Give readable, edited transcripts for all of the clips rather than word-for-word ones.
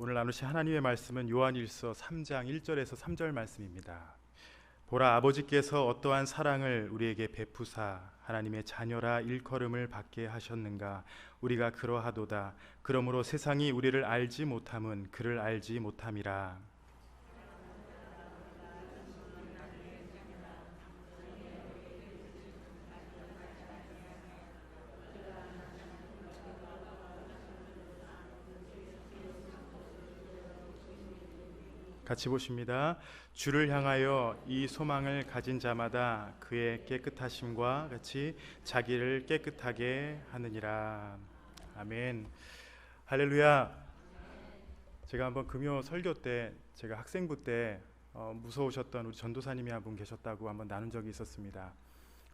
오늘 나누실 하나님의 말씀은 요한일서 3장 1절에서 3절 말씀입니다. 보라, 아버지께서 어떠한 사랑을 우리에게 베푸사 하나님의 자녀라 일컬음을 받게 하셨는가. 우리가 그러하도다. 그러므로 세상이 우리를 알지 못함은 그를 알지 못함이라. 같이 보십니다. 주를 향하여 이 소망을 가진 자마다 그의 깨끗하심과 같이 자기를 깨끗하게 하느니라. 아멘. 할렐루야. 제가 한번 금요 설교 때 제가 학생부 때 무서우셨던 우리 전도사님이 한 분 계셨다고 한번 나눈 적이 있었습니다.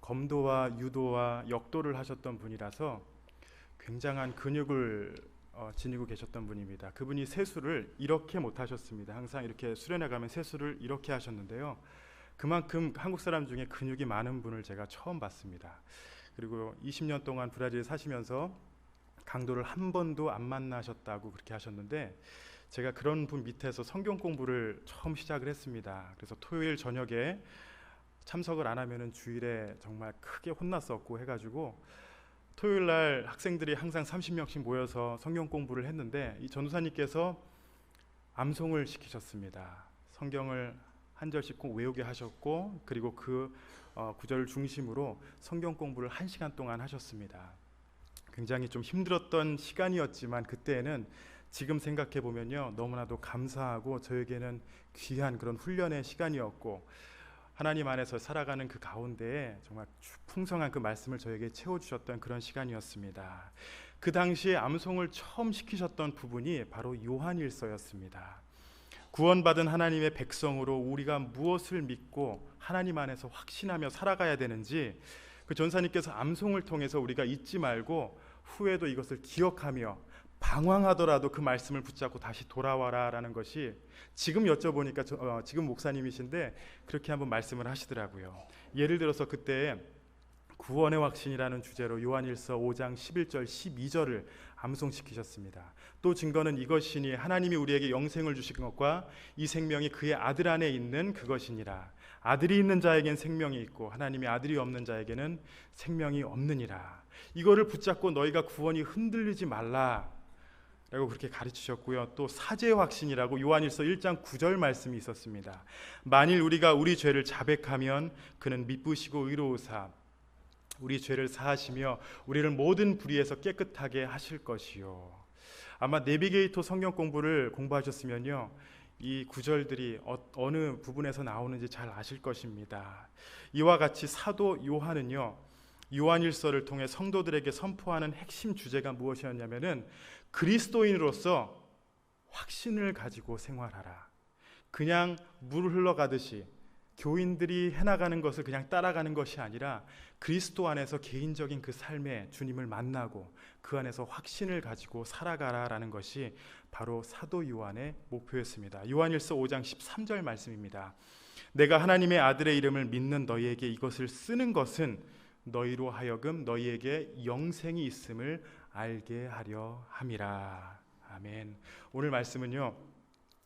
검도와 유도와 역도를 하셨던 분이라서 굉장한 근육을 지니고 계셨던 분입니다. 그분이 세수를 이렇게 못 하셨습니다. 항상 이렇게 수련회 가면 세수를 이렇게 하셨는데요. 그만큼 한국 사람 중에 근육이 많은 분을 제가 처음 봤습니다. 그리고 20년 동안 브라질에 사시면서 강도를 한 번도 안 만나셨다고 그렇게 하셨는데, 제가 그런 분 밑에서 성경 공부를 처음 시작을 했습니다. 그래서 토요일 저녁에 참석을 안 하면은 주일에 정말 크게 혼났었고 해가지고 토요일 날 학생들이 항상 30명씩 모여서 성경 공부를 했는데, 이 전도사님께서 암송을 시키셨습니다. 성경을 한 절씩 꼭 외우게 하셨고, 그리고 그 구절을 중심으로 성경 공부를 1시간 동안 하셨습니다. 굉장히 좀 힘들었던 시간이었지만 그때는 지금 생각해 보면요, 너무나도 감사하고 저에게는 귀한 그런 훈련의 시간이었고, 하나님 안에서 살아가는 그 가운데에 정말 풍성한 그 말씀을 저에게 채워주셨던 그런 시간이었습니다. 그 당시에 암송을 처음 시키셨던 부분이 바로 요한일서였습니다. 구원받은 하나님의 백성으로 우리가 무엇을 믿고 하나님 안에서 확신하며 살아가야 되는지, 그 전사님께서 암송을 통해서 우리가 잊지 말고 후에도 이것을 기억하며 방황하더라도 그 말씀을 붙잡고 다시 돌아와라 라는 것이, 지금 여쭤보니까 지금 목사님이신데 그렇게 한번 말씀을 하시더라고요. 예를 들어서 그때 구원의 확신이라는 주제로 요한일서 5장 11절 12절을 암송시키셨습니다. 또 증거는 이것이니 하나님이 우리에게 영생을 주신 것과 이 생명이 그의 아들 안에 있는 그것이니라. 아들이 있는 자에겐 생명이 있고 하나님의 아들이 없는 자에게는 생명이 없느니라. 이거를 붙잡고 너희가 구원이 흔들리지 말라 라고 그렇게 가르치셨고요. 또 사죄의 확신이라고 요한일서 1장 9절 말씀이 있었습니다. 만일 우리가 우리 죄를 자백하면 그는 미쁘시고 의로우사 우리 죄를 사하시며 우리를 모든 불의에서 깨끗하게 하실 것이요. 아마 내비게이터 성경 공부를 공부하셨으면요, 이 구절들이 어느 부분에서 나오는지 잘 아실 것입니다. 이와 같이 사도 요한은요, 요한일서를 통해 성도들에게 선포하는 핵심 주제가 무엇이었냐면은 그리스도인으로서 확신을 가지고 생활하라. 그냥 물 흘러가듯이 교인들이 해나가는 것을 그냥 따라가는 것이 아니라 그리스도 안에서 개인적인 그 삶에 주님을 만나고 그 안에서 확신을 가지고 살아가라라는 것이 바로 사도 요한의 목표였습니다. 요한일서 5장 13절 말씀입니다. 내가 하나님의 아들의 이름을 믿는 너희에게 이것을 쓰는 것은 너희로 하여금 너희에게 영생이 있음을 알게 하려 함이라. 아멘. 오늘 말씀은요,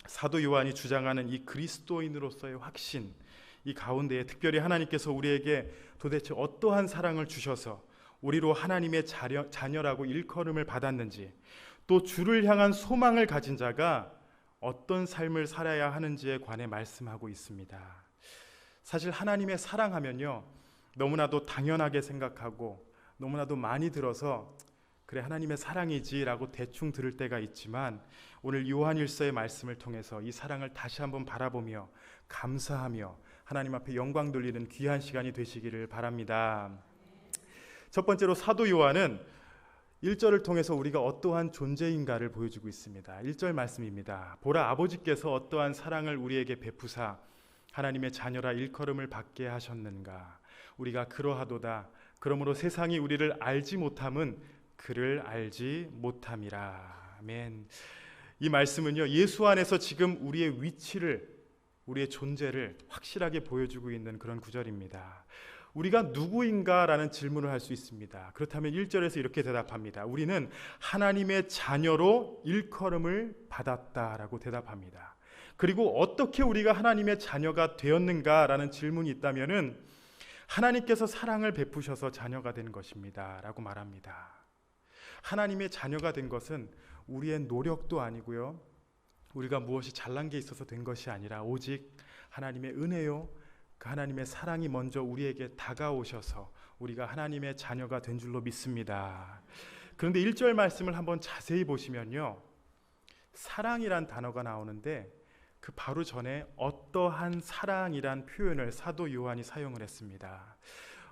사도 요한이 주장하는 이 그리스도인으로서의 확신, 이 가운데에 특별히 하나님께서 우리에게 도대체 어떠한 사랑을 주셔서 우리로 하나님의 자녀라고 일컬음을 받았는지, 또 주를 향한 소망을 가진 자가 어떤 삶을 살아야 하는지에 관해 말씀하고 있습니다. 사실 하나님의 사랑하면요, 너무나도 당연하게 생각하고 너무나도 많이 들어서 그래 하나님의 사랑이지 라고 대충 들을 때가 있지만, 오늘 요한일서의 말씀을 통해서 이 사랑을 다시 한번 바라보며 감사하며 하나님 앞에 영광 돌리는 귀한 시간이 되시기를 바랍니다. 첫 번째로 사도 요한은 1절을 통해서 우리가 어떠한 존재인가를 보여주고 있습니다. 1절 말씀입니다. 보라, 아버지께서 어떠한 사랑을 우리에게 베푸사 하나님의 자녀라 일컬음을 받게 하셨는가. 우리가 그러하도다. 그러므로 세상이 우리를 알지 못함은 그를 알지 못함이라. 아멘. 이 말씀은요, 예수 안에서 지금 우리의 위치를, 우리의 존재를 확실하게 보여주고 있는 그런 구절입니다. 우리가 누구인가라는 질문을 할 수 있습니다. 그렇다면 1절에서 이렇게 대답합니다. 우리는 하나님의 자녀로 일컬음을 받았다라고 대답합니다. 그리고 어떻게 우리가 하나님의 자녀가 되었는가라는 질문이 있다면은 하나님께서 사랑을 베푸셔서 자녀가 된 것입니다 라고 말합니다. 하나님의 자녀가 된 것은 우리의 노력도 아니고요, 우리가 무엇이 잘난 게 있어서 된 것이 아니라 오직 하나님의 은혜요, 그 하나님의 사랑이 먼저 우리에게 다가오셔서 우리가 하나님의 자녀가 된 줄로 믿습니다. 그런데 1절 말씀을 한번 자세히 보시면요, 사랑이란 단어가 나오는데 그 바로 전에 어떠한 사랑이란 표현을 사도 요한이 사용을 했습니다.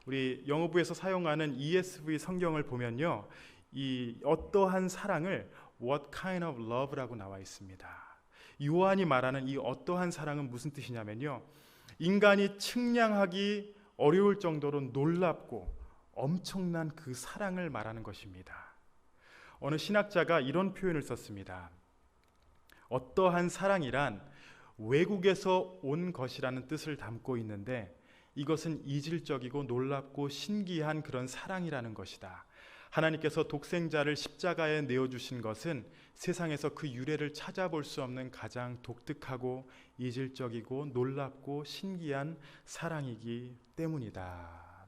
우리 영어부에서 사용하는 ESV 성경을 보면요, 이 어떠한 사랑을 What kind of love라고 나와 있습니다. 요한이 말하는 이 어떠한 사랑은 무슨 뜻이냐면요, 인간이 측량하기 어려울 정도로 놀랍고 엄청난 그 사랑을 말하는 것입니다. 어느 신학자가 이런 표현을 썼습니다. 어떠한 사랑이란 외국에서 온 것이라는 뜻을 담고 있는데 이것은 이질적이고 놀랍고 신기한 그런 사랑이라는 것이다. 하나님께서 독생자를 십자가에 내어주신 것은 세상에서 그 유래를 찾아볼 수 없는 가장 독특하고 이질적이고 놀랍고 신기한 사랑이기 때문이다.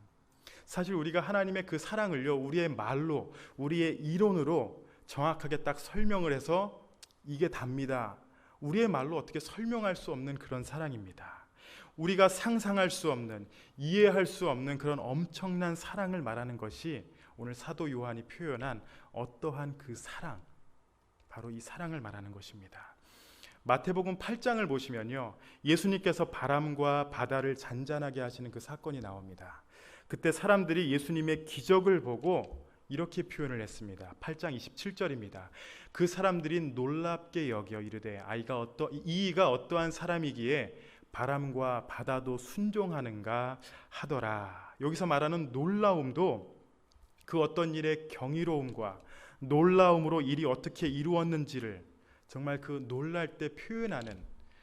사실 우리가 하나님의 그 사랑을요, 우리의 말로, 우리의 이론으로 정확하게 딱 설명을 해서 이게 답니다, 우리의 말로 어떻게 설명할 수 없는 그런 사랑입니다. 우리가 상상할 수 없는, 이해할 수 없는 그런 엄청난 사랑을 말하는 것이 오늘 사도 요한이 표현한 어떠한 그 사랑, 바로 이 사랑을 말하는 것입니다. 마태복음 8장을 보시면요, 예수님께서 바람과 바다를 잔잔하게 하시는 그 사건이 나옵니다. 그때 사람들이 예수님의 기적을 보고 이렇게 표현을 했습니다. 8장 27절입니다. 그 사람들이 놀랍게 여겨 이르되 이가 어떠한 사람이기에 바람과 바다도 순종하는가 하더라. 여기서 말하는 놀라움도 그 어떤 일의 경이로움과 놀라움으로 일이 어떻게 이루었는지를 정말 그 놀랄 때 표현하는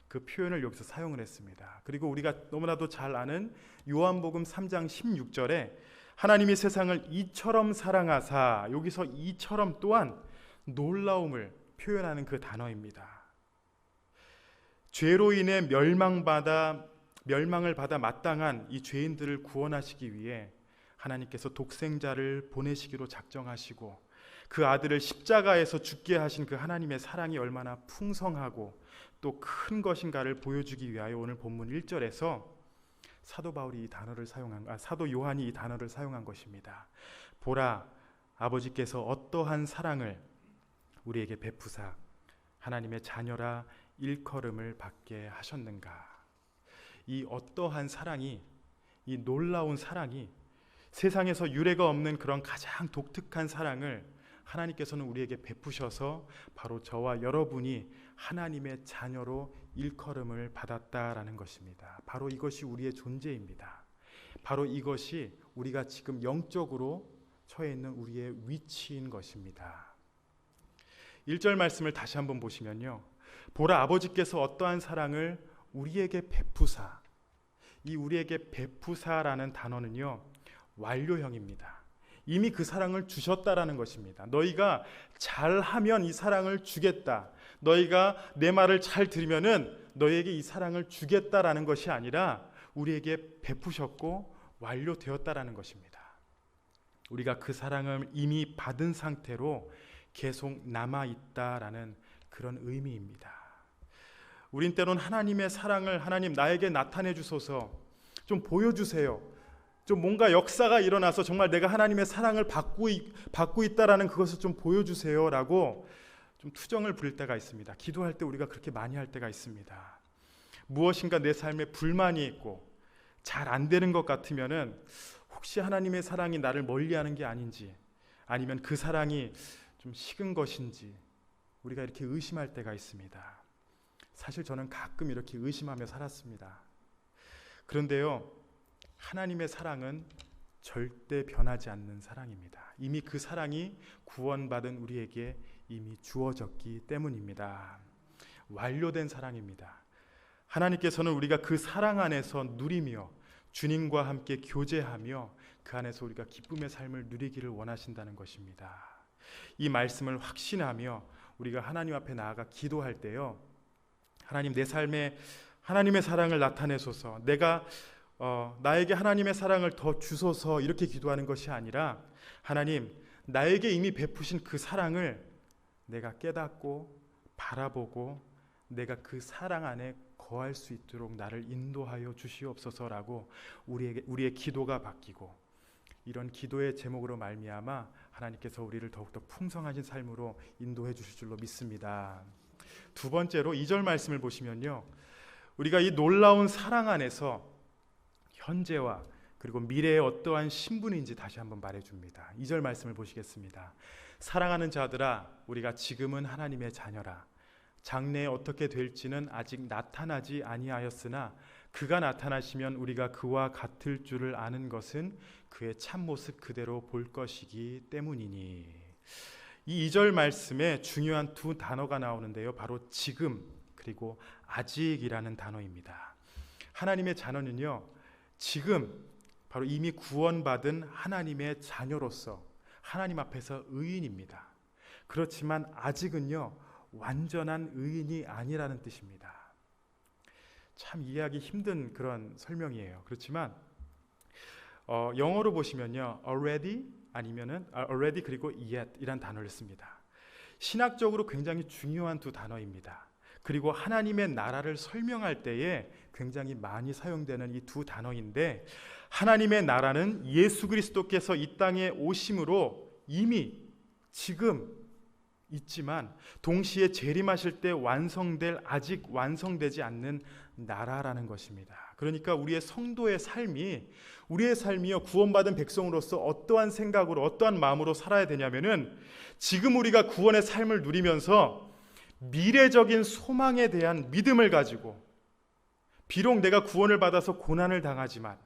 그 표현을 여기서 사용을 했습니다. 그리고 우리가 너무나도 잘 아는 요한복음 3장 16절에 하나님이 세상을 이처럼 사랑하사, 여기서 이처럼 또한 놀라움을 표현하는 그 단어입니다. 죄로 인해 멸망을 받아 마땅한 이 죄인들을 구원하시기 위해 하나님께서 독생자를 보내시기로 작정하시고 그 아들을 십자가에서 죽게 하신 그 하나님의 사랑이 얼마나 풍성하고 또 큰 것인가를 보여주기 위하여 오늘 본문 1절에서 사도 요한이 이 단어를 사용한 것입니다. 보라, 아버지께서 어떠한 사랑을 우리에게 베푸사 하나님의 자녀라 일컬음을 받게 하셨는가. 이 어떠한 사랑이, 이 놀라운 사랑이, 세상에서 유례가 없는 그런 가장 독특한 사랑을 하나님께서는 우리에게 베푸셔서 바로 저와 여러분이 하나님의 자녀로 일컬음을 받았다라는 것입니다. 바로 이것이 우리의 존재입니다. 바로 이것이 우리가 지금 영적으로 처해 있는 우리의 위치인 것입니다. 1절 말씀을 다시 한번 보시면요, 보라, 아버지께서 어떠한 사랑을 우리에게 베푸사. 이 우리에게 베푸사라는 단어는요, 완료형입니다. 이미 그 사랑을 주셨다라는 것입니다. 너희가 잘하면 이 사랑을 주겠다, 너희가 내 말을 잘 들으면은 너희에게 이 사랑을 주겠다라는 것이 아니라 우리에게 베푸셨고 완료되었다라는 것입니다. 우리가 그 사랑을 이미 받은 상태로 계속 남아있다라는 그런 의미입니다. 우린 때론 하나님의 사랑을, 하나님 나에게 나타내 주소서, 좀 보여주세요, 좀 뭔가 역사가 일어나서 정말 내가 하나님의 사랑을 받고 있다라는 그것을 좀 보여주세요 라고 좀 투정을 부릴 때가 있습니다. 기도할 때 우리가 그렇게 많이 할 때가 있습니다. 무엇인가 내 삶에 불만이 있고 잘 안 되는 것 같으면은 혹시 하나님의 사랑이 나를 멀리하는 게 아닌지, 아니면 그 사랑이 좀 식은 것인지 우리가 이렇게 의심할 때가 있습니다. 사실 저는 가끔 이렇게 의심하며 살았습니다. 그런데요, 하나님의 사랑은 절대 변하지 않는 사랑입니다. 이미 그 사랑이 구원받은 우리에게 이미 주어졌기 때문입니다. 완료된 사랑입니다. 하나님께서는 우리가 그 사랑 안에서 누리며 주님과 함께 교제하며 그 안에서 우리가 기쁨의 삶을 누리기를 원하신다는 것입니다. 이 말씀을 확신하며 우리가 하나님 앞에 나아가 기도할 때요, 하나님, 내 삶에 하나님의 사랑을 나타내소서, 내가 나에게 하나님의 사랑을 더 주소서, 이렇게 기도하는 것이 아니라, 하나님, 나에게 이미 베푸신 그 사랑을 내가 깨닫고 바라보고 내가 그 사랑 안에 거할 수 있도록 나를 인도하여 주시옵소서라고 우리의 기도가 바뀌고, 이런 기도의 제목으로 말미암아 하나님께서 우리를 더욱더 풍성하신 삶으로 인도해 주실 줄로 믿습니다. 두 번째로 2절 말씀을 보시면요, 우리가 이 놀라운 사랑 안에서 현재와 그리고 미래의 어떠한 신분인지 다시 한번 말해줍니다. 2절 말씀을 보시겠습니다. 사랑하는 자들아, 우리가 지금은 하나님의 자녀라. 장래에 어떻게 될지는 아직 나타나지 아니하였으나 그가 나타나시면 우리가 그와 같을 줄을 아는 것은 그의 참모습 그대로 볼 것이기 때문이니. 이 2절 말씀에 중요한 두 단어가 나오는데요, 바로 지금 그리고 아직이라는 단어입니다. 하나님의 자녀는요, 지금 바로 이미 구원받은 하나님의 자녀로서 하나님 앞에서 의인입니다. 그렇지만 아직은요, 완전한 의인이 아니라는 뜻입니다. 참 이해하기 힘든 그런 설명이에요. 그렇지만 영어로 보시면요, already 아니면은 already 그리고 yet 이란 단어를 씁니다. 신학적으로 굉장히 중요한 두 단어입니다. 그리고 하나님의 나라를 설명할 때에 굉장히 많이 사용되는 이 두 단어인데, 하나님의 나라는 예수 그리스도께서 이 땅에 오심으로 이미 지금 있지만 동시에 재림하실 때 완성될, 아직 완성되지 않는 나라라는 것입니다. 그러니까 우리의 삶이요, 구원받은 백성으로서 어떠한 생각으로, 어떠한 마음으로 살아야 되냐면은, 지금 우리가 구원의 삶을 누리면서 미래적인 소망에 대한 믿음을 가지고, 비록 내가 구원을 받아서 고난을 당하지만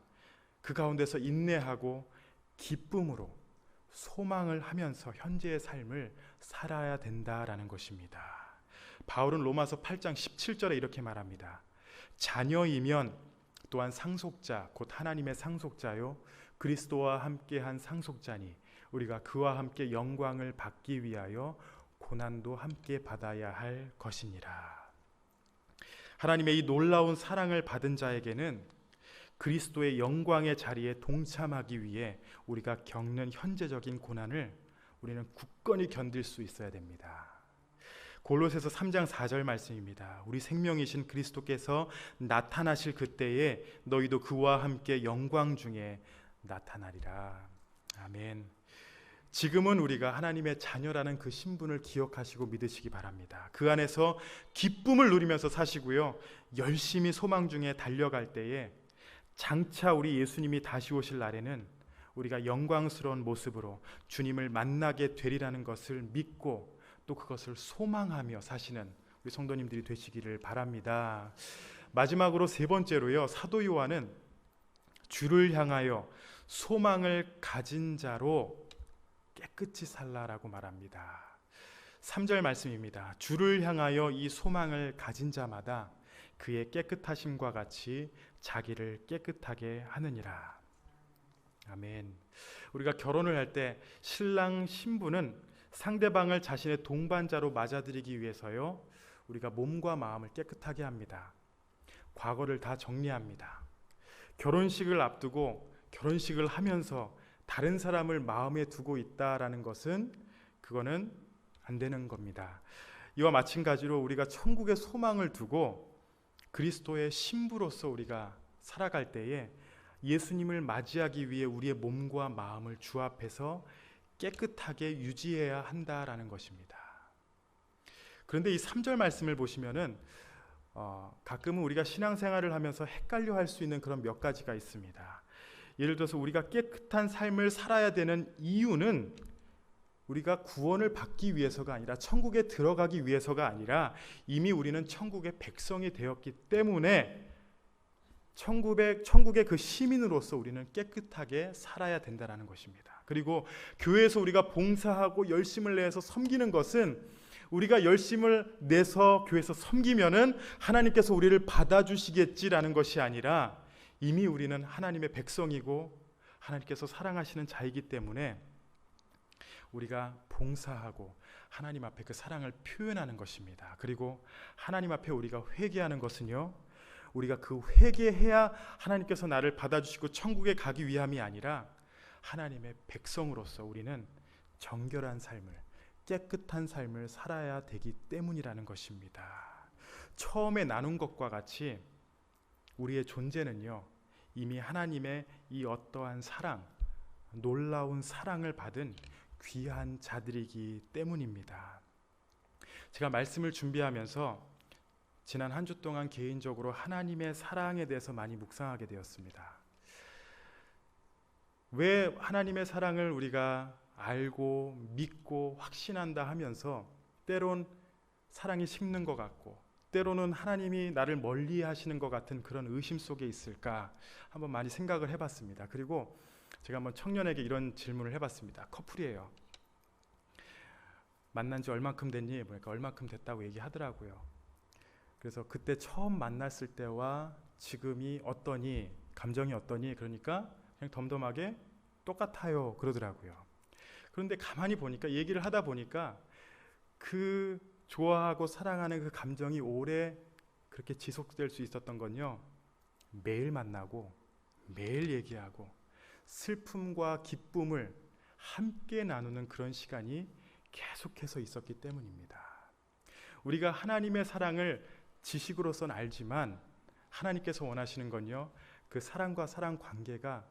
그 가운데서 인내하고 기쁨으로 소망을 하면서 현재의 삶을 살아야 된다라는 것입니다. 바울은 로마서 8장 17절에 이렇게 말합니다. 자녀이면 또한 상속자, 곧 하나님의 상속자요, 그리스도와 함께한 상속자니 우리가 그와 함께 영광을 받기 위하여 고난도 함께 받아야 할 것이니라. 하나님의 이 놀라운 사랑을 받은 자에게는 그리스도의 영광의 자리에 동참하기 위해 우리가 겪는 현재적인 고난을 우리는 굳건히 견딜 수 있어야 됩니다. 골로새서 3장 4절 말씀입니다. 우리 생명이신 그리스도께서 나타나실 그때에 너희도 그와 함께 영광 중에 나타나리라. 아멘. 지금은 우리가 하나님의 자녀라는 그 신분을 기억하시고 믿으시기 바랍니다. 그 안에서 기쁨을 누리면서 사시고요, 열심히 소망 중에 달려갈 때에 장차 우리 예수님이 다시 오실 날에는 우리가 영광스러운 모습으로 주님을 만나게 되리라는 것을 믿고 또 그것을 소망하며 사시는 우리 성도님들이 되시기를 바랍니다. 마지막으로 세 번째로요, 사도 요한은 주를 향하여 소망을 가진 자로 깨끗이 살라라고 말합니다. 3절 말씀입니다. 주를 향하여 이 소망을 가진 자마다 그의 깨끗하심과 같이 자기를 깨끗하게 하느니라. 아멘. 우리가 결혼을 할 때 신랑 신부는 상대방을 자신의 동반자로 맞아들이기 위해서요, 우리가 몸과 마음을 깨끗하게 합니다. 과거를 다 정리합니다. 결혼식을 앞두고 결혼식을 하면서 다른 사람을 마음에 두고 있다라는 것은 그거는 안 되는 겁니다. 이와 마찬가지로 우리가 천국의 소망을 두고 그리스도의 신부로서 우리가 살아갈 때에 예수님을 맞이하기 위해 우리의 몸과 마음을 주 앞에서 깨끗하게 유지해야 한다라는 것입니다. 그런데 이 3절 말씀을 보시면은 가끔은 우리가 신앙생활을 하면서 헷갈려 할 수 있는 그런 몇 가지가 있습니다. 예를 들어서 우리가 깨끗한 삶을 살아야 되는 이유는 우리가 구원을 받기 위해서가 아니라, 천국에 들어가기 위해서가 아니라, 이미 우리는 천국의 백성이 되었기 때문에 천국의 그 시민으로서 우리는 깨끗하게 살아야 된다는 것입니다. 그리고 교회에서 우리가 봉사하고 열심을 내서 섬기는 것은, 우리가 열심을 내서 교회에서 섬기면은 하나님께서 우리를 받아주시겠지라는 것이 아니라, 이미 우리는 하나님의 백성이고 하나님께서 사랑하시는 자이기 때문에 우리가 봉사하고 하나님 앞에 그 사랑을 표현하는 것입니다. 그리고 하나님 앞에 우리가 회개하는 것은요, 우리가 그 회개해야 하나님께서 나를 받아주시고 천국에 가기 위함이 아니라 하나님의 백성으로서 우리는 정결한 삶을, 깨끗한 삶을 살아야 되기 때문이라는 것입니다. 처음에 나눈 것과 같이 우리의 존재는요, 이미 하나님의 이 어떠한 사랑, 놀라운 사랑을 받은 귀한 자들이기 때문입니다. 제가 말씀을 준비하면서 지난 한 주 동안 개인적으로 하나님의 사랑에 대해서 많이 묵상하게 되었습니다. 왜 하나님의 사랑을 우리가 알고 믿고 확신한다 하면서 때론 사랑이 식는 것 같고 때로는 하나님이 나를 멀리 하시는 것 같은 그런 의심 속에 있을까 한번 많이 생각을 해봤습니다. 그리고 제가 한번 청년에게 이런 질문을 해봤습니다. 커플이에요. 만난 지 얼만큼 됐니? 보니까 얼만큼 됐다고 얘기하더라고요. 그래서 그때 처음 만났을 때와 지금이 어떠니? 감정이 어떠니? 그러니까 그냥 덤덤하게 똑같아요 그러더라고요. 그런데 가만히 보니까, 얘기를 하다 보니까 그 좋아하고 사랑하는 그 감정이 오래 그렇게 지속될 수 있었던 건요, 매일 만나고 매일 얘기하고 슬픔과 기쁨을 함께 나누는 그런 시간이 계속해서 있었기 때문입니다. 우리가 하나님의 사랑을 지식으로서는 알지만 하나님께서 원하시는 건요, 그 사랑과 사랑 관계가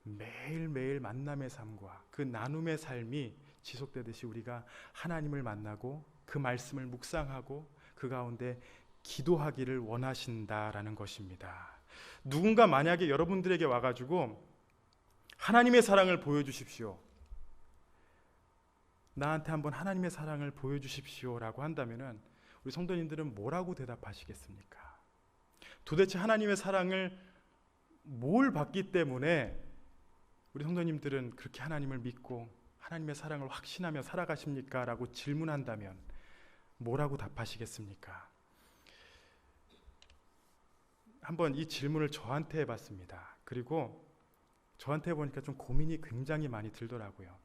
매일매일 만남의 삶과 그 나눔의 삶이 지속되듯이 우리가 하나님을 만나고 그 말씀을 묵상하고 그 가운데 기도하기를 원하신다라는 것입니다. 누군가 만약에 여러분들에게 와가지고 하나님의 사랑을 보여주십시오, 나한테 한번 하나님의 사랑을 보여주십시오 라고 한다면은 우리 성도님들은 뭐라고 대답하시겠습니까? 도대체 하나님의 사랑을 뭘 받기 때문에 우리 성도님들은 그렇게 하나님을 믿고 하나님의 사랑을 확신하며 살아가십니까? 라고 질문한다면 뭐라고 답하시겠습니까? 한번 이 질문을 저한테 해봤습니다. 그리고 저한테 해보니까 좀 고민이 굉장히 많이 들더라고요.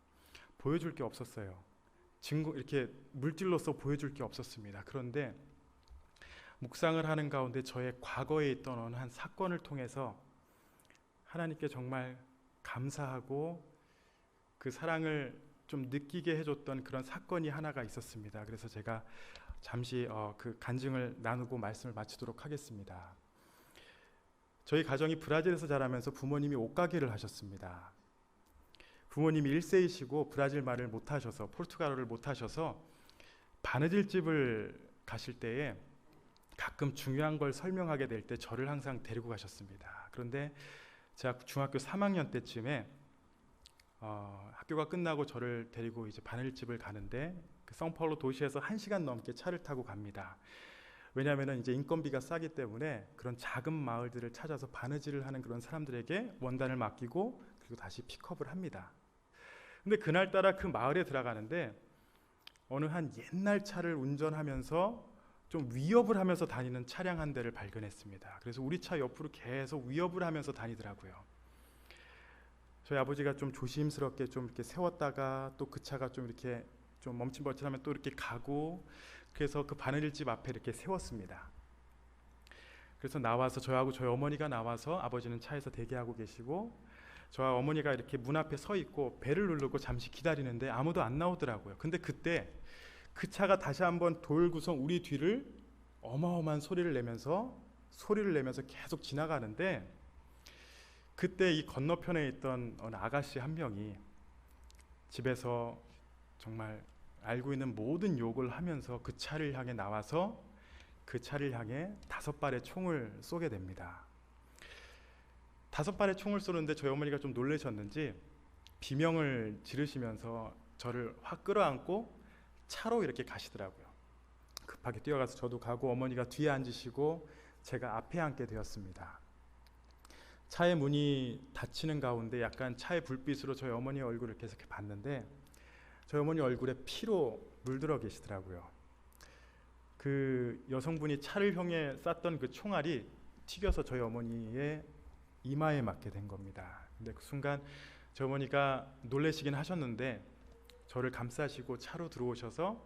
보여줄 게 없었어요. 증거, 이렇게 물질로서 보여줄 게 없었습니다. 그런데 묵상을 하는 가운데 저의 과거에 있던 어느 한 사건을 통해서 하나님께 정말 감사하고 그 사랑을 좀 느끼게 해줬던 그런 사건이 하나가 있었습니다. 그래서 제가 잠시 그 간증을 나누고 말씀을 마치도록 하겠습니다. 저희 가정이 브라질에서 자라면서 부모님이 옷가게를 하셨습니다. 부모님이 1세이시고 브라질 말을 못하셔서, 포르투갈어를 못하셔서 바느질집을 가실 때에 가끔 중요한 걸 설명하게 될 때 저를 항상 데리고 가셨습니다. 그런데 제가 중학교 3학년 때쯤에 학교가 끝나고 저를 데리고 이제 바느질집을 가는데 그 성파울로 도시에서 1시간 넘게 차를 타고 갑니다. 왜냐하면 이제 인건비가 싸기 때문에 그런 작은 마을들을 찾아서 바느질을 하는 그런 사람들에게 원단을 맡기고 그리고 다시 픽업을 합니다. 근데 그날따라 그 마을에 들어가는데 어느 한 옛날 차를 운전하면서 좀 위협을 하면서 다니는 차량 한 대를 발견했습니다. 그래서 우리 차 옆으로 계속 위협을 하면서 다니더라고요. 저희 아버지가 좀 조심스럽게 좀 이렇게 세웠다가 또 그 차가 좀 이렇게 좀 멈칫멈칫하면 또 이렇게 가고, 그래서 그 바느질집 앞에 이렇게 세웠습니다. 그래서 나와서 저하고 저희 어머니가 나와서, 아버지는 차에서 대기하고 계시고 저와 어머니가 이렇게 문 앞에 서 있고 벨을 누르고 잠시 기다리는데 아무도 안 나오더라고요. 근데 그때 그 차가 다시 한번 돌고서 우리 뒤를 어마어마한 소리를 내면서 계속 지나가는데, 그때 이 건너편에 있던 어느 아가씨 한 명이 집에서 정말 알고 있는 모든 욕을 하면서 그 차를 향해 나와서 그 차를 향해 5발의 총을 쏘게 됩니다. 5발의 총을 쏘는데 저희 어머니가 좀 놀라셨는지 비명을 지르시면서 저를 확 끌어안고 차로 이렇게 가시더라고요. 급하게 뛰어가서 저도 가고 어머니가 뒤에 앉으시고 제가 앞에 앉게 되었습니다. 차의 문이 닫히는 가운데 약간 차의 불빛으로 저희 어머니의 얼굴을 계속 봤는데 저희 어머니 얼굴에 피로 물들어 계시더라고요. 그 여성분이 차를 향해 쐈던 그 총알이 튀겨서 저희 어머니의 이마에 맞게 된 겁니다. 근데 그 순간 저 어머니가 놀라시긴 하셨는데 저를 감싸시고 차로 들어오셔서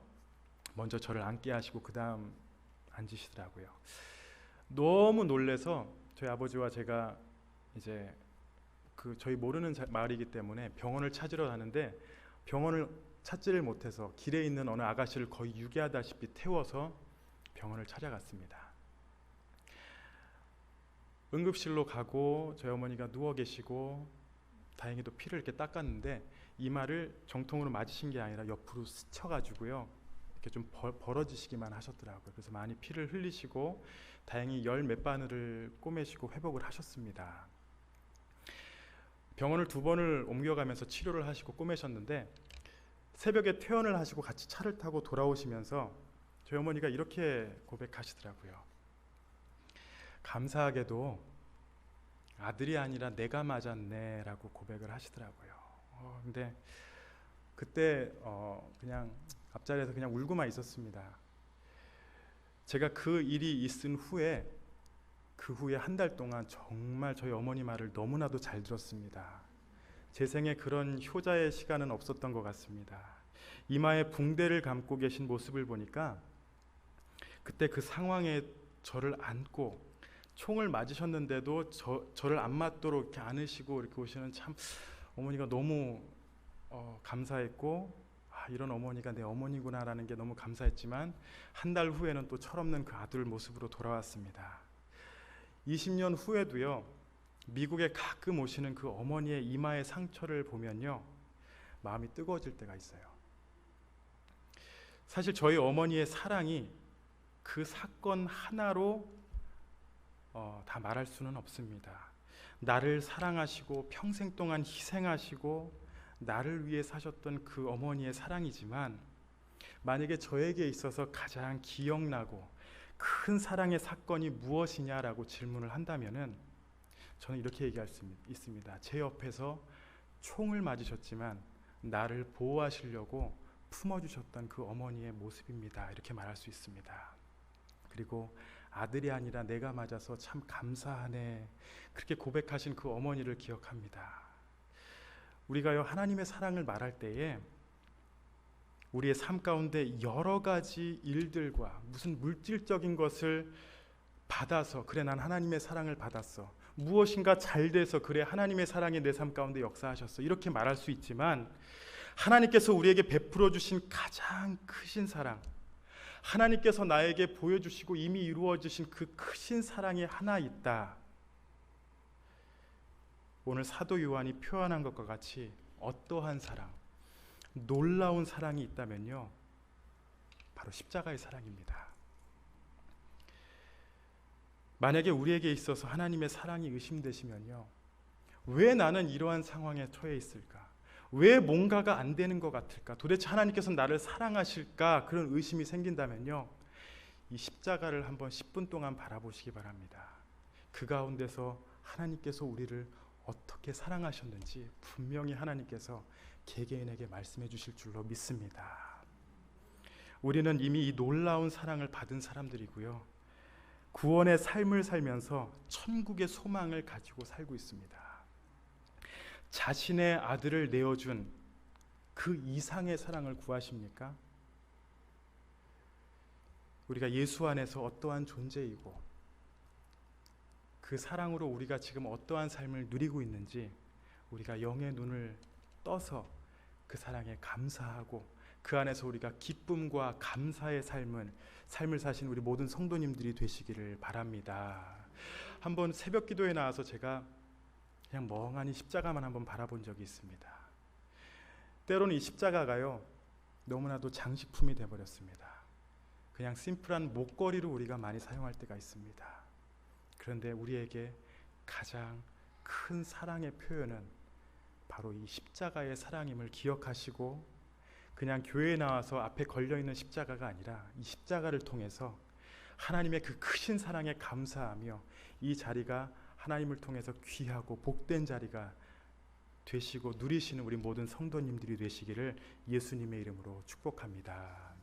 먼저 저를 앉게 하시고 그 다음 앉으시더라고요. 너무 놀래서 저희 아버지와 제가 이제 저희 모르는 마을이기 때문에 병원을 찾으러 가는데 병원을 찾지를 못해서 길에 있는 어느 아가씨를 거의 유기하다시피 태워서 병원을 찾아갔습니다. 응급실로 가고 저희 어머니가 누워 계시고 다행히도 피를 이렇게 닦았는데 이마를 정통으로 맞으신 게 아니라 옆으로 스쳐가지고요 이렇게 좀 벌어지시기만 하셨더라고요. 그래서 많이 피를 흘리시고 다행히 열 몇 바늘을 꼬매시고 회복을 하셨습니다. 병원을 2번을 옮겨가면서 치료를 하시고 꼬매셨는데 새벽에 퇴원을 하시고 같이 차를 타고 돌아오시면서 저희 어머니가 이렇게 고백하시더라고요. 감사하게도 아들이 아니라 내가 맞았네 라고 고백을 하시더라고요. 근데 그때 그냥 앞자리에서 그냥 울고만 있었습니다. 제가 그 일이 있은 후에 그 후에 한 달 동안 정말 저희 어머니 말을 너무나도 잘 들었습니다. 제 생에 그런 효자의 시간은 없었던 것 같습니다. 이마에 붕대를 감고 계신 모습을 보니까 그때 그 상황에 저를 안고 총을 맞으셨는데도 저를 안 맞도록 이렇게 안으시고 이렇게 오시는 참 어머니가 너무 감사했고 이런 어머니가 내 어머니구나라는 게 너무 감사했지만 한 달 후에는 또 철없는 그 아들 모습으로 돌아왔습니다. 20년 후에도요 미국에 가끔 오시는 그 어머니의 이마의 상처를 보면요 마음이 뜨거워질 때가 있어요. 사실 저희 어머니의 사랑이 그 사건 하나로 다 말할 수는 없습니다. 나를 사랑하시고 평생 동안 희생하시고 나를 위해 사셨던 그 어머니의 사랑이지만 만약에 저에게 있어서 가장 기억나고 큰 사랑의 사건이 무엇이냐라고 질문을 한다면은 저는 이렇게 얘기할 수 있습니다. 제 옆에서 총을 맞으셨지만 나를 보호하시려고 품어주셨던 그 어머니의 모습입니다. 이렇게 말할 수 있습니다. 그리고 아들이 아니라 내가 맞아서 참 감사하네 그렇게 고백하신 그 어머니를 기억합니다. 우리가요 하나님의 사랑을 말할 때에 우리의 삶 가운데 여러 가지 일들과 무슨 물질적인 것을 받아서 그래 난 하나님의 사랑을 받았어 무엇인가 잘 돼서 그래 하나님의 사랑이 내 삶 가운데 역사하셨어 이렇게 말할 수 있지만 하나님께서 우리에게 베풀어 주신 가장 크신 사랑 하나님께서 나에게 보여주시고 이미 이루어지신 그 크신 사랑이 하나 있다. 오늘 사도 요한이 표현한 것과 같이 어떠한 사랑, 놀라운 사랑이 있다면요 바로 십자가의 사랑입니다. 만약에 우리에게 있어서 하나님의 사랑이 의심되시면요 왜 나는 이러한 상황에 처해 있을까? 왜 뭔가가 안 되는 것 같을까? 도대체 하나님께서 나를 사랑하실까? 그런 의심이 생긴다면요 이 십자가를 한번 10분 동안 바라보시기 바랍니다. 그 가운데서 하나님께서 우리를 어떻게 사랑하셨는지 분명히 하나님께서 개개인에게 말씀해 주실 줄로 믿습니다. 우리는 이미 이 놀라운 사랑을 받은 사람들이고요 구원의 삶을 살면서 천국의 소망을 가지고 살고 있습니다. 자신의 아들을 내어준 그 이상의 사랑을 구하십니까? 우리가 예수 안에서 어떠한 존재이고 그 사랑으로 우리가 지금 어떠한 삶을 누리고 있는지 우리가 영의 눈을 떠서 그 사랑에 감사하고 그 안에서 우리가 기쁨과 감사의 삶을 사신 우리 모든 성도님들이 되시기를 바랍니다. 한번 새벽 기도에 나와서 제가 그냥 멍하니 십자가만 한번 바라본 적이 있습니다. 때로는 이 십자가가요 너무나도 장식품이 되어버렸습니다. 그냥 심플한 목걸이로 우리가 많이 사용할 때가 있습니다. 그런데 우리에게 가장 큰 사랑의 표현은 바로 이 십자가의 사랑임을 기억하시고 그냥 교회에 나와서 앞에 걸려있는 십자가가 아니라 이 십자가를 통해서 하나님의 그 크신 사랑에 감사하며 이 자리가 하나님을 통해서 귀하고 복된 자리가 되시고 누리시는 우리 모든 성도님들이 되시기를 예수님의 이름으로 축복합니다.